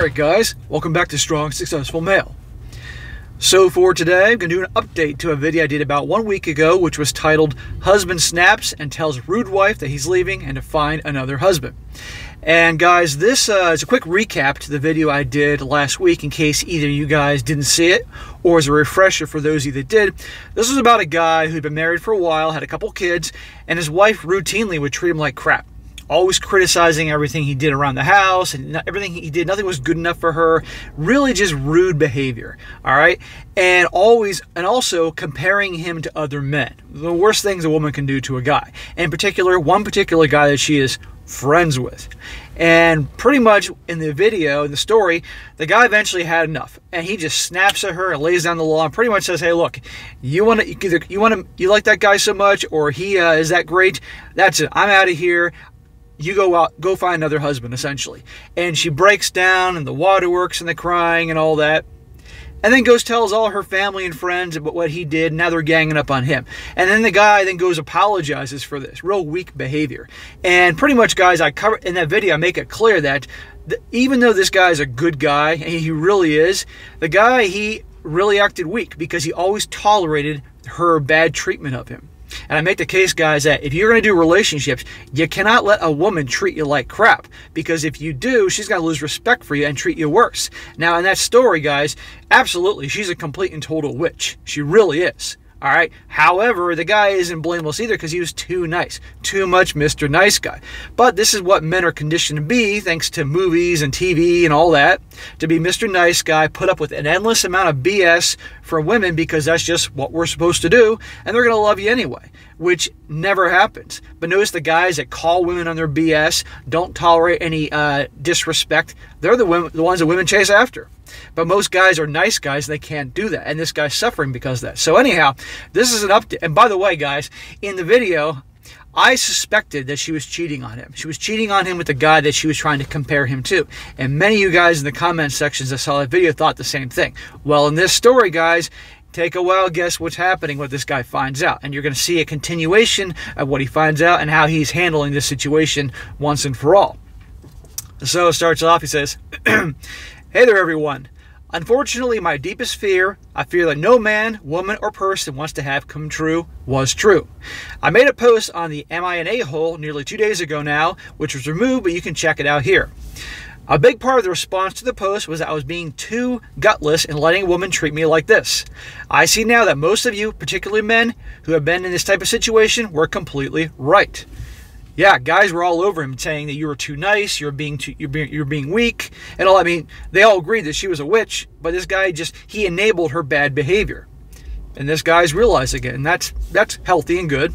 Alright guys, welcome back to Strong Successful Male. So for today, I'm going to do an update to a video I did about 1 week ago, which was titled Husband Snaps and Tells Rude Wife that he's leaving and to find another husband. And guys, this is a quick recap to the video I did last week in case either you guys didn't see it or as a refresher for those of you that did. This was about a guy who'd been married for a while, had a couple kids, and his wife routinely would treat him like crap. Always criticizing everything he did around the house, and everything he did, nothing was good enough for her. Really just rude behavior, all right? And also comparing him to other men. The worst things a woman can do to a guy. And in particular, one particular guy that she is friends with. And pretty much in the video, in the story, the guy eventually had enough, and he just snaps at her and lays down the law and pretty much says, "Hey, look, you like that guy so much, or he is that great? That's it. I'm out of here. You go out, go find another husband," essentially. And she breaks down, and the waterworks and the crying and all that. And then goes tells all her family and friends about what he did. Now they're ganging up on him. And then the guy then goes apologizes for this. Real weak behavior. And pretty much, guys, I cover in that video, I make it clear that even though this guy's a good guy, and he really is, the guy, he really acted weak because he always tolerated her bad treatment of him. And I make the case, guys, that if you're going to do relationships, you cannot let a woman treat you like crap. Because if you do, she's going to lose respect for you and treat you worse. Now, in that story, guys, absolutely, she's a complete and total witch. She really is. All right. However, the guy isn't blameless either because he was too nice. Too much Mr. Nice Guy. But this is what men are conditioned to be, thanks to movies and TV and all that. To be Mr. Nice Guy, put up with an endless amount of BS for women because that's just what we're supposed to do. And they're going to love you anyway, which never happens. But notice the guys that call women on their BS, don't tolerate any disrespect. They're the ones that women chase after. But most guys are nice guys, and they can't do that. And this guy's suffering because of that. So anyhow, this is an update. And by the way, guys, in the video, I suspected that she was cheating on him. She was cheating on him with the guy that she was trying to compare him to. And many of you guys in the comment sections that saw that video thought the same thing. Well, in this story, guys, take a wild guess what's happening, what this guy finds out. And you're going to see a continuation of what he finds out and how he's handling this situation once and for all. So it starts off, he says, "Hey there, everyone. Unfortunately, my deepest fear, I fear that no man, woman, or person wants to have come true, was true. I made a post on the Am I an A-hole nearly 2 days ago now, which was removed, but you can check it out here. A big part of the response to the post was that I was being too gutless in letting a woman treat me like this. I see now that most of you, particularly men, who have been in this type of situation, were completely right." Yeah, guys were all over him saying that you were too nice, you're being weak, and all. I mean, they all agreed that she was a witch, but this guy he enabled her bad behavior. And this guy's realizing it, and that's healthy and good.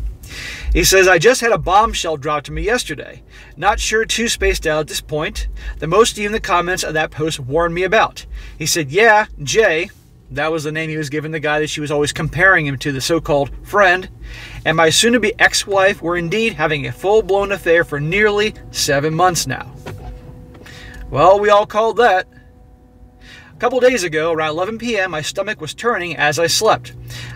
He says, "I just had a bombshell dropped to me yesterday. Not sure too spaced out at this point. The most of you in the comments of that post warned me about." He said, "Yeah, Jay," that was the name he was giving the guy that she was always comparing him to, the so-called friend, "and my soon-to-be ex-wife were indeed having a full-blown affair for nearly 7 months now." Well, we all called that. A couple days ago, around 11 p.m., my stomach was turning as I slept.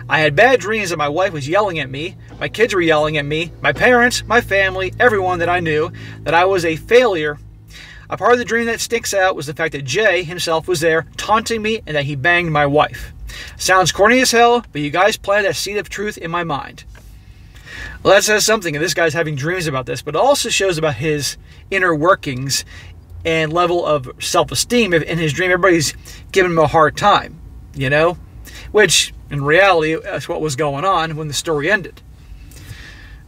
I had bad dreams that my wife was yelling at me, my kids were yelling at me, my parents, my family, everyone that I knew, that I was a failure. A part of the dream that sticks out was the fact that Jay himself was there, taunting me, and that he banged my wife. Sounds corny as hell, but you guys planted a seed of truth in my mind. Well, that says something, and this guy's having dreams about this, but it also shows about his inner workings and level of self-esteem. In his dream, everybody's giving him a hard time, you know? Which, in reality, that's what was going on when the story ended.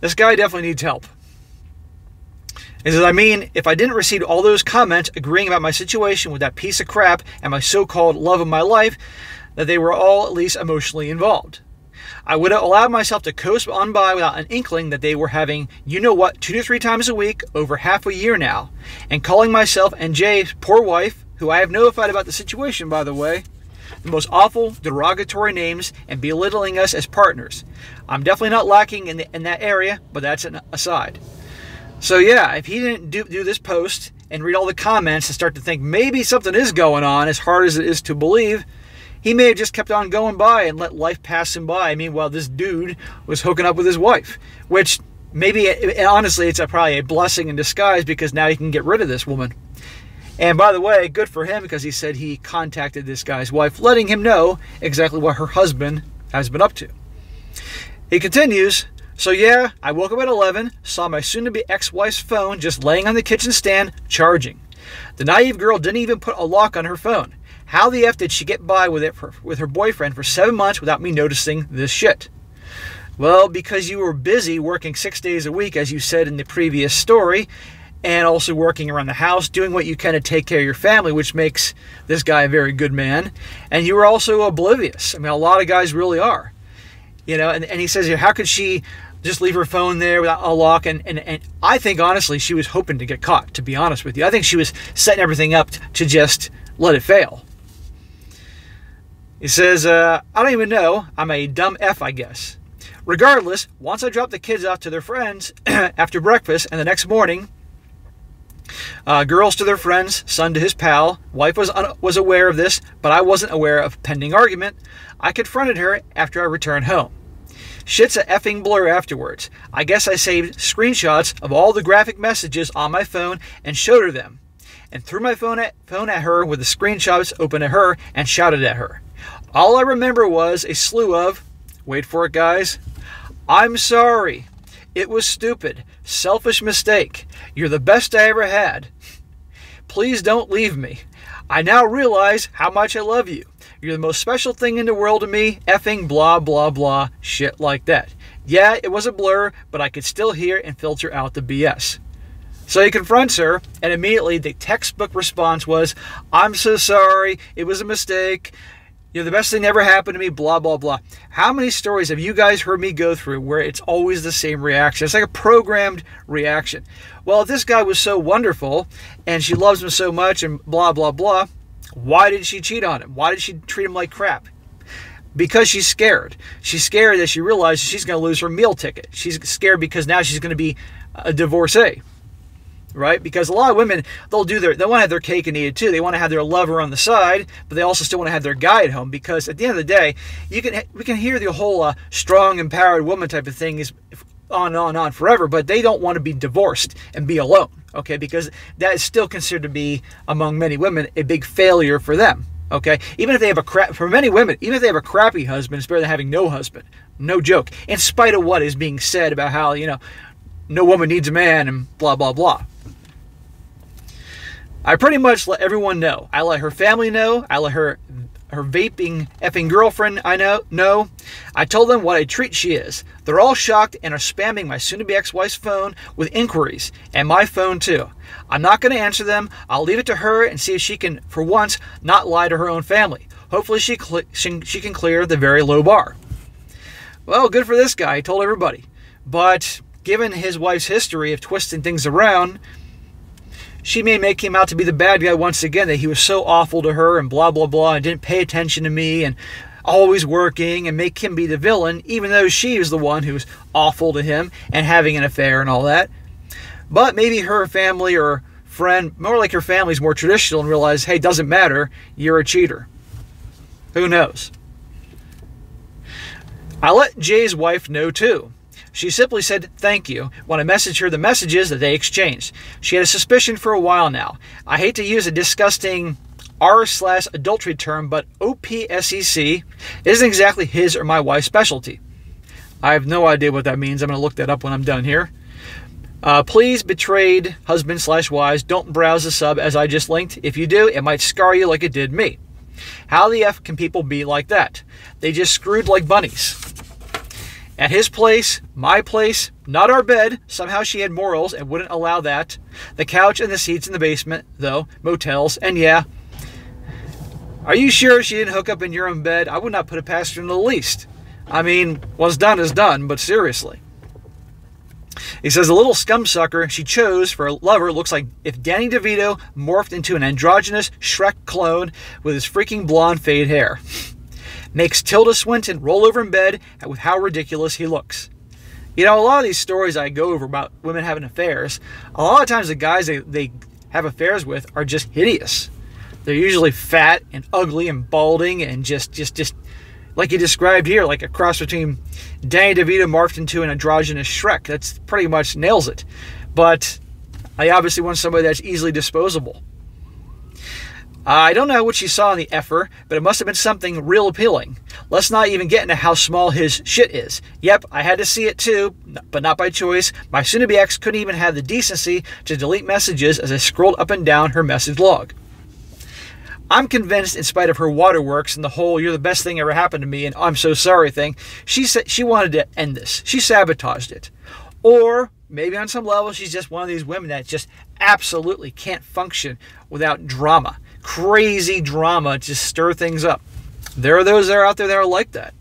This guy definitely needs help. He says, "I mean, if I didn't receive all those comments agreeing about my situation with that piece of crap and my so-called love of my life, that they were all at least emotionally involved. I would have allowed myself to coast on by without an inkling that they were having, you know what, 2 to 3 times a week, over half a year now, and calling myself and Jay's poor wife, who I have notified about the situation, by the way, the most awful, derogatory names, and belittling us as partners. I'm definitely not lacking in that area, but that's an aside." So yeah, if he didn't do this post and read all the comments and start to think maybe something is going on, as hard as it is to believe, he may have just kept on going by and let life pass him by. I mean, while this dude was hooking up with his wife, which maybe, honestly, it's probably a blessing in disguise because now he can get rid of this woman. And by the way, good for him, because he said he contacted this guy's wife, letting him know exactly what her husband has been up to. He continues, "So yeah, I woke up at 11, saw my soon-to-be ex-wife's phone just laying on the kitchen stand, charging. The naive girl didn't even put a lock on her phone. How the F did she get by with it with her boyfriend for 7 months without me noticing this shit?" Well, because you were busy working 6 days a week, as you said in the previous story, and also working around the house, doing what you can to take care of your family, which makes this guy a very good man. And you were also oblivious. I mean, a lot of guys really are. You know, and he says, how could she just leave her phone there without a lock? And I think, honestly, she was hoping to get caught, to be honest with you. I think she was setting everything up to just let it fail. He says, "I don't even know. I'm a dumb F, I guess. Regardless, once I dropped the kids off to their friends after breakfast, and the next morning, girls to their friends, son to his pal. Wife was aware of this, but I wasn't aware of pending argument. I confronted her after I returned home. Shit's a effing blur afterwards. I guess I saved screenshots of all the graphic messages on my phone and showed her them, and threw my phone at her with the screenshots open at her and shouted at her. All I remember was a slew of," wait for it guys, "I'm sorry. It was stupid. Selfish mistake. You're the best I ever had. Please don't leave me. I now realize how much I love you. You're the most special thing in the world to me. Effing blah, blah, blah." Shit like that. Yeah, it was a blur, but I could still hear and filter out the BS. So he confronts her, and immediately the textbook response was, "I'm so sorry. It was a mistake. You're the best thing that ever happened to me, blah, blah, blah." How many stories have you guys heard me go through where it's always the same reaction? It's like a programmed reaction. Well, if this guy was so wonderful and she loves him so much and blah, blah, blah, why did she cheat on him? Why did she treat him like crap? Because she's scared. She's scared that she realizes she's going to lose her meal ticket. She's scared because now she's going to be a divorcee. Right? Because a lot of women, they want to have their cake and eat it too. They want to have their lover on the side, but they also still want to have their guy at home, because at the end of the day, we can hear the whole strong, empowered woman type of thing is on forever, but they don't want to be divorced and be alone, okay? Because that is still considered to be, among many women, a big failure for them, okay? Even if they have for many women, even if they have a crappy husband, it's better than having no husband. No joke. In spite of what is being said about how, no woman needs a man and blah, blah, blah. I pretty much let everyone know. I let her family know. I let her vaping effing girlfriend know. I told them what a treat she is. They're all shocked and are spamming my soon-to-be ex-wife's phone with inquiries, and my phone too. I'm not going to answer them. I'll leave it to her and see if she can, for once, not lie to her own family. Hopefully she can clear the very low bar. Well, good for this guy. He told everybody. But given his wife's history of twisting things around, she may make him out to be the bad guy once again, that he was so awful to her and blah, blah, blah, and didn't pay attention to me and always working, and make him be the villain, even though she is the one who's awful to him and having an affair and all that. But maybe her family or friend, more like her family's more traditional, and realize, hey, doesn't matter, you're a cheater. Who knows? I let Jay's wife know too. She simply said thank you when I messaged her the messages that they exchanged. She had a suspicion for a while now. I hate to use a disgusting R/adultery term, but OPSEC isn't exactly his or my wife's specialty. I have no idea what that means. I'm going to look that up when I'm done here. Please, betrayed husband/wives, don't browse the sub as I just linked. If you do, it might scar you like it did me. How the F can people be like that? They just screwed like bunnies. At his place, my place, not our bed. Somehow she had morals and wouldn't allow that. The couch and the seats in the basement, though. Motels, and yeah. Are you sure she didn't hook up in your own bed? I would not put it past her in the least. I mean, what's done is done, but seriously. He says, a little scumsucker she chose for a lover looks like if Danny DeVito morphed into an androgynous Shrek clone with his freaking blonde fade hair. Makes Tilda Swinton roll over in bed with how ridiculous he looks. A lot of these stories I go over about women having affairs, a lot of times the guys they have affairs with are just hideous. They're usually fat and ugly and balding and just like you described here, like a cross between Danny DeVito morphed into an androgynous Shrek. That's pretty much nails it. But I obviously want somebody that's easily disposable. I don't know what she saw in the effer, but it must have been something real appealing. Let's not even get into how small his shit is. Yep, I had to see it too, but not by choice. My soon-to-be ex couldn't even have the decency to delete messages as I scrolled up and down her message log. I'm convinced, in spite of her waterworks and the whole "you're the best thing ever happened to me" and "I'm so sorry" thing, she said she wanted to end this. She sabotaged it. Or maybe on some level she's just one of these women that just absolutely can't function without drama. Crazy drama to stir things up. There are those that are out there that are like that.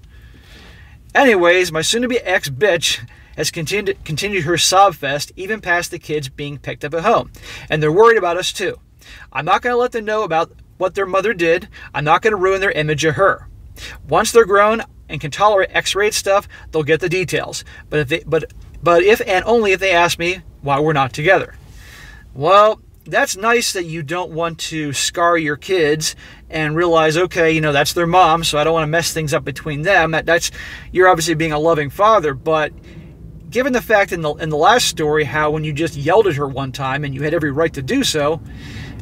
Anyways, my soon-to-be ex-bitch has continued her sob fest even past the kids being picked up at home. And they're worried about us too. I'm not going to let them know about what their mother did. I'm not going to ruin their image of her. Once they're grown and can tolerate X-rated stuff, they'll get the details. But if and only if they ask me why we're not together. Well, that's nice that you don't want to scar your kids and realize, okay, you know, that's their mom, so I don't want to mess things up between them. That's you're obviously being a loving father, but given the fact in the last story how when you just yelled at her one time and you had every right to do so,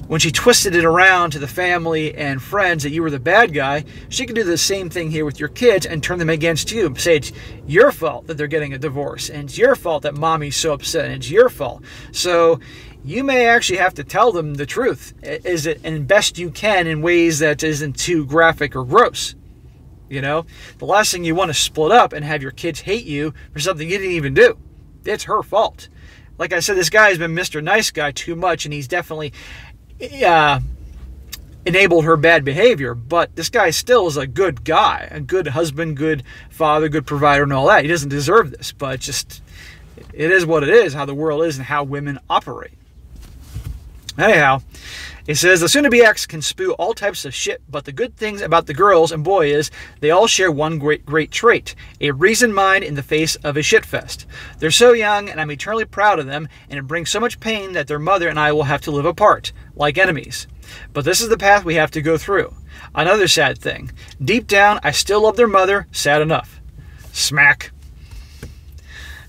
when she twisted it around to the family and friends that you were the bad guy, she can do the same thing here with your kids and turn them against you. Say it's your fault that they're getting a divorce, and it's your fault that mommy's so upset, and it's your fault. So you may actually have to tell them the truth, and best you can in ways that isn't too graphic or gross. You know, the last thing you want to split up and have your kids hate you for something you didn't even do. It's her fault. Like I said, this guy has been Mr. Nice Guy too much, and he's definitely enabled her bad behavior. But this guy still is a good guy, a good husband, good father, good provider, and all that. He doesn't deserve this, but just it is what it is, how the world is and how women operate. Anyhow, it says, the soon-to-be ex can spew all types of shit, but the good things about the girls and boy is they all share one great trait, a reasoned mind in the face of a shitfest. They're so young, and I'm eternally proud of them, and it brings so much pain that their mother and I will have to live apart, like enemies. But this is the path we have to go through. Another sad thing. Deep down, I still love their mother, sad enough. Smack.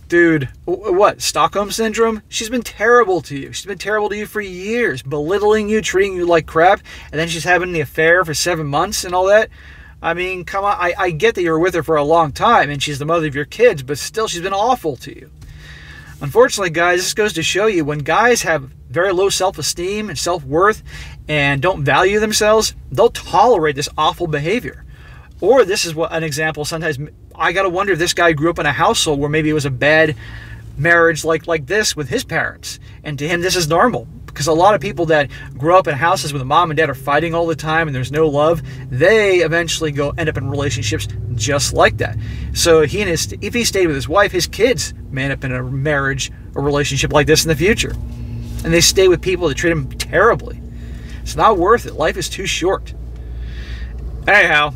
Dude, what? Stockholm Syndrome? She's been terrible to you. She's been terrible to you for years, belittling you, treating you like crap, and then she's having the affair for 7 months and all that. I mean, come on, I get that you were with her for a long time, and she's the mother of your kids, but still, she's been awful to you. Unfortunately, guys, this goes to show you when guys have very low self-esteem and self-worth and don't value themselves, they'll tolerate this awful behavior. Or this is what an example, sometimes I got to wonder if this guy grew up in a household where maybe it was a bad marriage like this with his parents. And to him, this is normal. Because a lot of people that grow up in houses where the mom and dad are fighting all the time and there's no love, they eventually end up in relationships just like that. So if he stayed with his wife, his kids may end up in a marriage or relationship like this in the future. And they stay with people that treat them terribly. It's not worth it. Life is too short. Anyhow,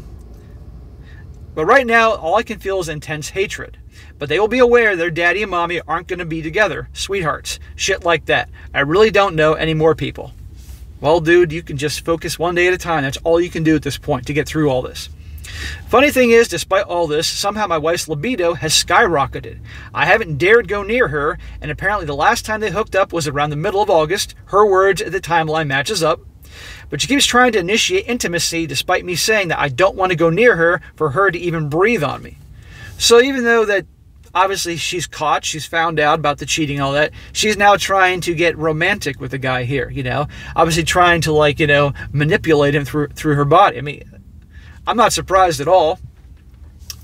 but right now, all I can feel is intense hatred. But they will be aware their daddy and mommy aren't going to be together. Sweethearts. Shit like that. I really don't know any more people. Well, dude, you can just focus one day at a time. That's all you can do at this point to get through all this. Funny thing is, despite all this, somehow my wife's libido has skyrocketed. I haven't dared go near her, and apparently the last time they hooked up was around the middle of August. Her words at the timeline matches up. But she keeps trying to initiate intimacy despite me saying that I don't want to go near her for her to even breathe on me. So even though that obviously she's caught, she's found out about the cheating and all that, she's now trying to get romantic with the guy here, you know. Obviously trying to, like, you know, manipulate him through her body. I mean, I'm not surprised at all.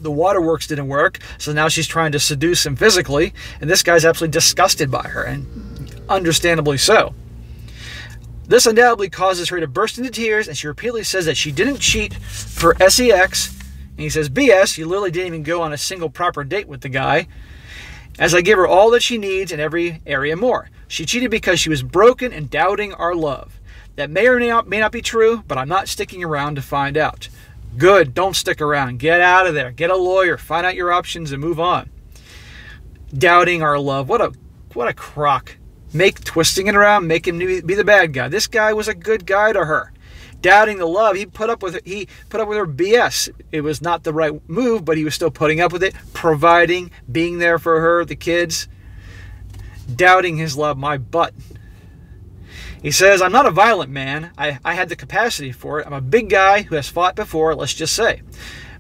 The waterworks didn't work, so now she's trying to seduce him physically, and this guy's absolutely disgusted by her, and understandably so. This undoubtedly causes her to burst into tears, and she repeatedly says that she didn't cheat for sex. And he says, BS, you literally didn't even go on a single proper date with the guy. As I give her all that she needs in every area more. She cheated because she was broken and doubting our love. That may or may not be true, but I'm not sticking around to find out. Good, don't stick around. Get out of there. Get a lawyer. Find out your options and move on. Doubting our love. What a crock. Twisting it around, make him be the bad guy. This guy was a good guy to her. Doubting the love, he put up with her BS. It was not the right move, but he was still putting up with it, providing, being there for her, the kids. Doubting his love, my butt. He says, I'm not a violent man. I had the capacity for it. I'm a big guy who has fought before, let's just say.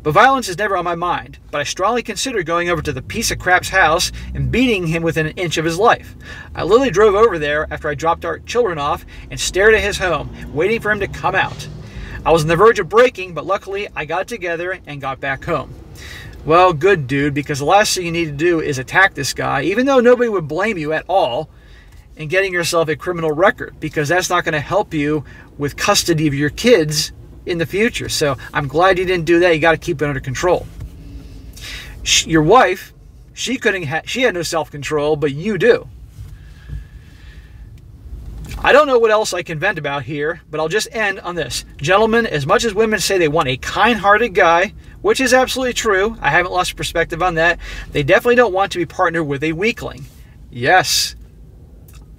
But violence is never on my mind. But I strongly considered going over to the piece of crap's house and beating him within an inch of his life. I literally drove over there after I dropped our children off and stared at his home, waiting for him to come out. I was on the verge of breaking, but luckily I got it together and got back home. Well, good dude, because the last thing you need to do is attack this guy, even though nobody would blame you at all, and getting yourself a criminal record, because that's not going to help you with custody of your kids in the future. So I'm glad you didn't do that. You got to keep it under control. Your wife, she had no self-control, but you do. I don't know what else I can vent about here, but I'll just end on this. Gentlemen, as much as women say they want a kind-hearted guy, which is absolutely true, I haven't lost perspective on that, they definitely don't want to be partnered with a weakling. Yes.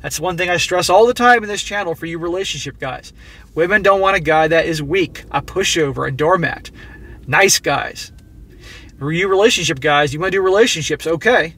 That's one thing I stress all the time in this channel for you relationship guys. Women don't want a guy that is weak, a pushover, a doormat. Nice guys. For you relationship guys, you want to do relationships, okay.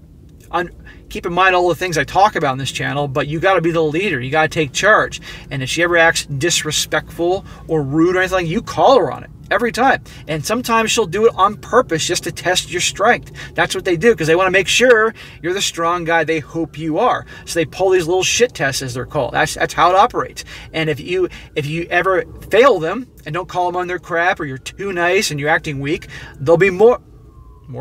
Keep in mind all the things I talk about in this channel, but you got to be the leader. You got to take charge. And if she ever acts disrespectful or rude or anything, you call her on it every time. And sometimes she'll do it on purpose just to test your strength. That's what they do, because they want to make sure you're the strong guy they hope you are. So they pull these little shit tests, as they're called. That's how it operates. And if you ever fail them and don't call them on their crap, or you're too nice and you're acting weak, there'll be more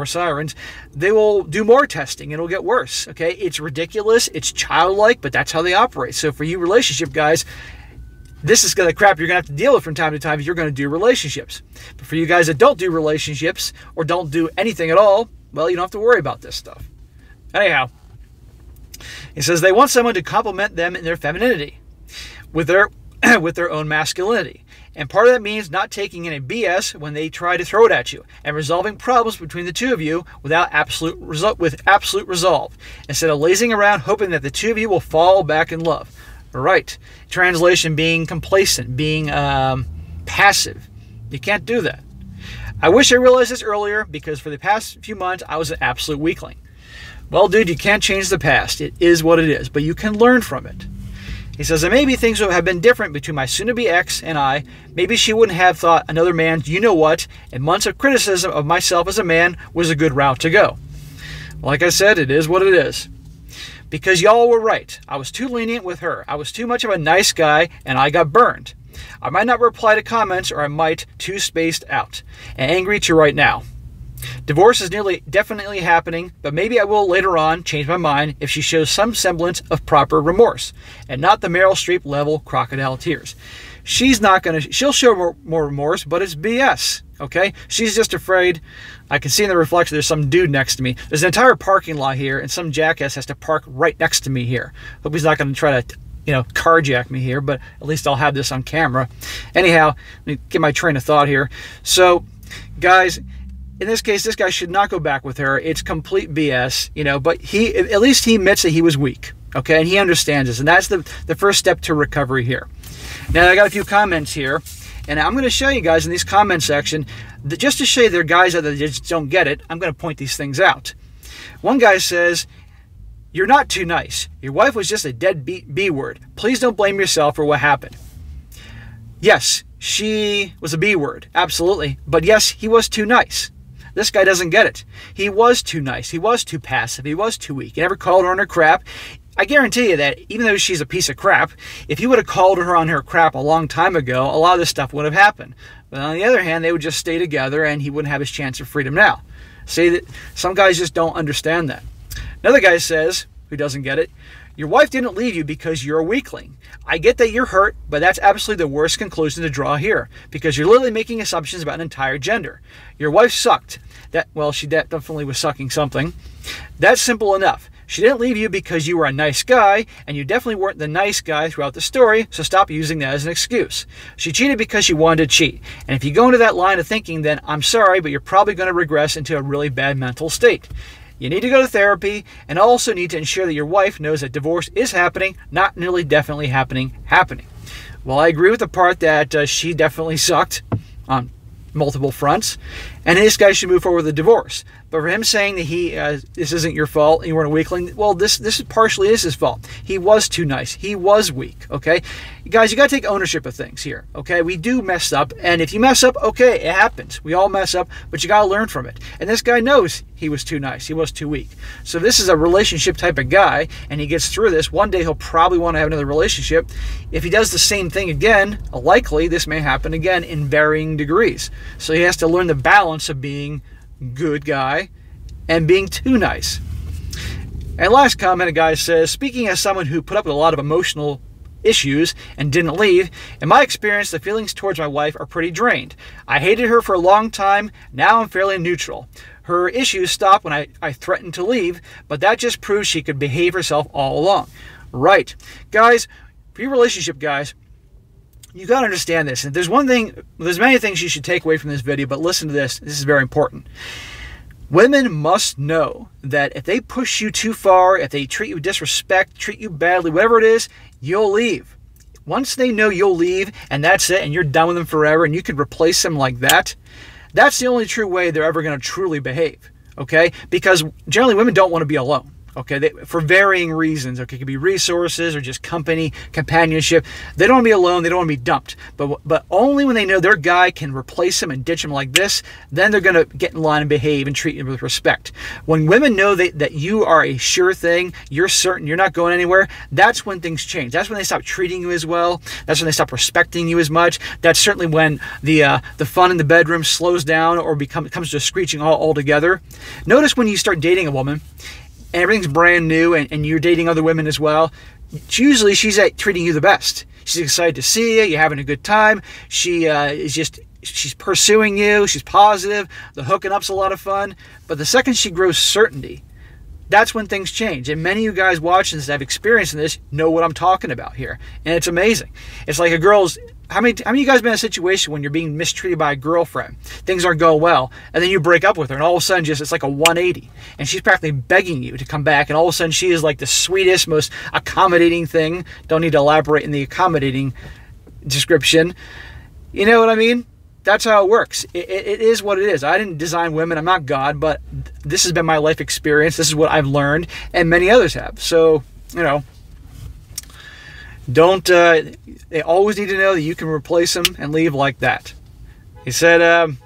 sirens. They will do more testing and it'll get worse. Okay, it's ridiculous, it's childlike, but that's how they operate. So for you relationship guys, this is the crap you're gonna have to deal with from time to time if you're gonna do relationships. But for you guys that don't do relationships or don't do anything at all, well, you don't have to worry about this stuff. Anyhow, he says they want someone to compliment them in their femininity with their own masculinity. And part of that means not taking any BS when they try to throw it at you, and resolving problems between the two of you with absolute resolve, instead of lazing around hoping that the two of you will fall back in love. Right. Translation being complacent, being passive. You can't do that. I wish I realized this earlier, because for the past few months I was an absolute weakling. Well, dude, you can't change the past. It is what it is, but you can learn from it. He says, and maybe things would have been different between my soon-to-be ex and I. Maybe she wouldn't have thought another man's you-know-what and months of criticism of myself as a man was a good route to go. Like I said, it is what it is. Because y'all were right. I was too lenient with her. I was too much of a nice guy, and I got burned. I might not reply to comments, or I might too spaced out and angry to right now. Divorce is nearly definitely happening, but maybe I will later on change my mind if she shows some semblance of proper remorse, and not the Meryl Streep level crocodile tears. She's not going to, she'll show more remorse, but it's BS, okay? She's just afraid. I can see in the reflection there's some dude next to me. There's an entire parking lot here, and some jackass has to park right next to me here. Hope he's not going to try to, carjack me here, but at least I'll have this on camera. Anyhow, let me get my train of thought here. So, guys, in this case, this guy should not go back with her. It's complete BS, but at least he admits that he was weak, okay? And he understands this, and that's the first step to recovery here. Now, I got a few comments here, and I'm going to show you guys in these comment section, that just to show you there are guys that just don't get it, I'm going to point these things out. One guy says, you're not too nice. Your wife was just a deadbeat B-word. Please don't blame yourself for what happened. Yes, she was a B-word, absolutely. But yes, he was too nice. This guy doesn't get it. He was too nice. He was too passive. He was too weak. He never called her on her crap. I guarantee you that even though she's a piece of crap, if you would have called her on her crap a long time ago, a lot of this stuff would have happened. But on the other hand, they would just stay together and he wouldn't have his chance of freedom now. See, that some guys just don't understand that. Another guy says, who doesn't get it, your wife didn't leave you because you're a weakling. I get that you're hurt, but that's absolutely the worst conclusion to draw here, because you're literally making assumptions about an entire gender. Your wife sucked. Well, she definitely was sucking something. That's simple enough. She didn't leave you because you were a nice guy, and you definitely weren't the nice guy throughout the story, so stop using that as an excuse. She cheated because she wanted to cheat, and if you go into that line of thinking, then I'm sorry, but you're probably going to regress into a really bad mental state. You need to go to therapy, and also need to ensure that your wife knows that divorce is happening, not nearly definitely happening. Well, I agree with the part that she definitely sucked on multiple fronts. And this guy should move forward with a divorce. But for him saying that this isn't your fault and you weren't a weakling, well, this partially is his fault. He was too nice. He was weak, okay? Guys, you got to take ownership of things here, okay? We do mess up, and if you mess up, okay, it happens. We all mess up, but you got to learn from it. And this guy knows he was too nice. He was too weak. So this is a relationship type of guy, and he gets through this. One day he'll probably want to have another relationship. If he does the same thing again, likely this may happen again in varying degrees. So he has to learn the balance of being good guy and being too nice. And last comment, a guy says, speaking as someone who put up with a lot of emotional issues and didn't leave, in my experience, the feelings towards my wife are pretty drained. I hated her for a long time. Now I'm fairly neutral. Her issues stopped when I threatened to leave, but that just proves she could behave herself all along. Right. Guys, for your relationship, guys, you got to understand this. And there's one thing, there's many things you should take away from this video, but listen to this. This is very important. Women must know that if they push you too far, if they treat you with disrespect, treat you badly, whatever it is, you'll leave. Once they know you'll leave and that's it and you're done with them forever and you can replace them like that, that's the only true way they're ever going to truly behave, okay? Because generally women don't want to be alone. Okay, for varying reasons. Okay, it could be resources or just company, companionship. They don't want to be alone. They don't want to be dumped. But only when they know their guy can replace them and ditch them like this, then they're going to get in line and behave and treat you with respect. When women know that you are a sure thing, you're certain, you're not going anywhere, that's when things change. That's when they stop treating you as well. That's when they stop respecting you as much. That's certainly when the fun in the bedroom slows down or comes to a screeching halt altogether. Notice when you start dating a woman, and everything's brand new, and you're dating other women as well, usually she's treating you the best. She's excited to see you. You're having a good time. She's pursuing you. She's positive. The hooking up's a lot of fun. But the second she grows certainty, that's when things change. And many of you guys watching this that have experience in this know what I'm talking about here. And it's amazing. It's like a girl's... How many of you guys been in a situation when you're being mistreated by a girlfriend? Things aren't going well, and then you break up with her, and all of a sudden it's like a 180. And she's practically begging you to come back, and all of a sudden she is like the sweetest, most accommodating thing. Don't need to elaborate in the accommodating description. You know what I mean? That's how it works. It is what it is. I didn't design women. I'm not God, but this has been my life experience. This is what I've learned, and many others have. So, you know, they always need to know that you can replace them and leave like that. He said,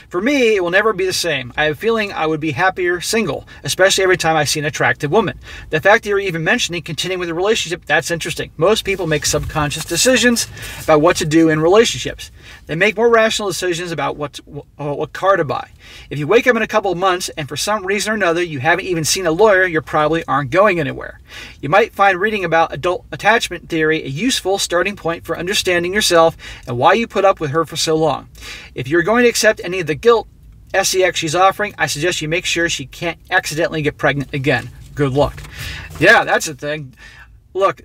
for me, it will never be the same. I have a feeling I would be happier single, especially every time I see an attractive woman. The fact that you're even mentioning continuing with a relationship, that's interesting. Most people make subconscious decisions about what to do in relationships. They make more rational decisions about what car to buy. If you wake up in a couple of months and for some reason or another you haven't even seen a lawyer, you probably aren't going anywhere. You might find reading about adult attachment theory a useful starting point for understanding yourself and why you put up with her for so long. If you're going to accept any of the guilt sex she's offering, I suggest you make sure she can't accidentally get pregnant again. Good luck. Yeah, that's the thing. Look,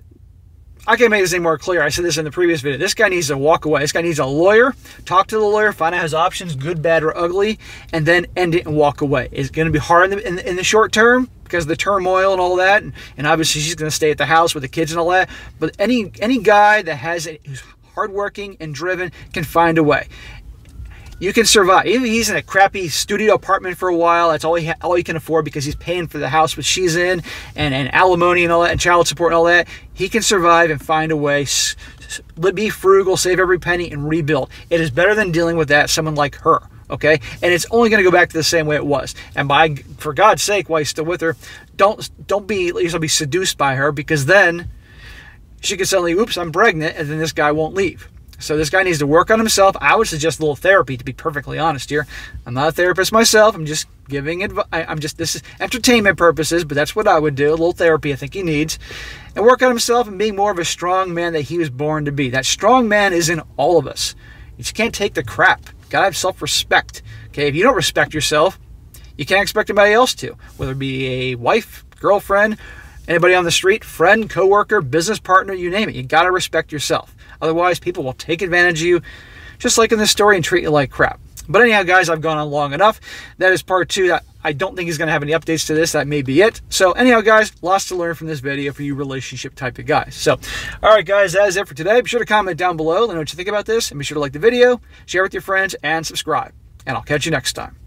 I can't make this any more clear. I said this in the previous video. This guy needs to walk away. This guy needs a lawyer. Talk to the lawyer. Find out his options, good, bad, or ugly, and then end it and walk away. It's going to be hard in the short term because of the turmoil and all that. And obviously, she's going to stay at the house with the kids and all that. But any guy that who's hardworking and driven can find a way. You can survive. Even if he's in a crappy studio apartment for a while, that's all he can afford because he's paying for the house which she's in and alimony and all that and child support and all that. He can survive and find a way. Be frugal, save every penny, and rebuild. It is better than dealing with someone like her. Okay? And it's only going to go back to the same way it was. And for God's sake, while you're still with her, don't be seduced by her, because then she could suddenly, oops, I'm pregnant, and then this guy won't leave. So this guy needs to work on himself. I would suggest a little therapy, to be perfectly honest here. I'm not a therapist myself. I'm just giving advice. This is entertainment purposes, but that's what I would do. A little therapy I think he needs. And work on himself and being more of a strong man that he was born to be. That strong man is in all of us. You just can't take the crap. You gotta have self-respect. Okay, if you don't respect yourself, you can't expect anybody else to. Whether it be a wife, girlfriend, anybody on the street, friend, coworker, business partner, you name it. You gotta respect yourself. Otherwise, people will take advantage of you, just like in this story, and treat you like crap. But anyhow, guys, I've gone on long enough. That is part 2. I don't think he's going to have any updates to this. That may be it. So anyhow, guys, lots to learn from this video for you relationship type of guys. So, all right, guys, that is it for today. Be sure to comment down below. Let me know what you think about this. And be sure to like the video, share with your friends, and subscribe. and I'll catch you next time.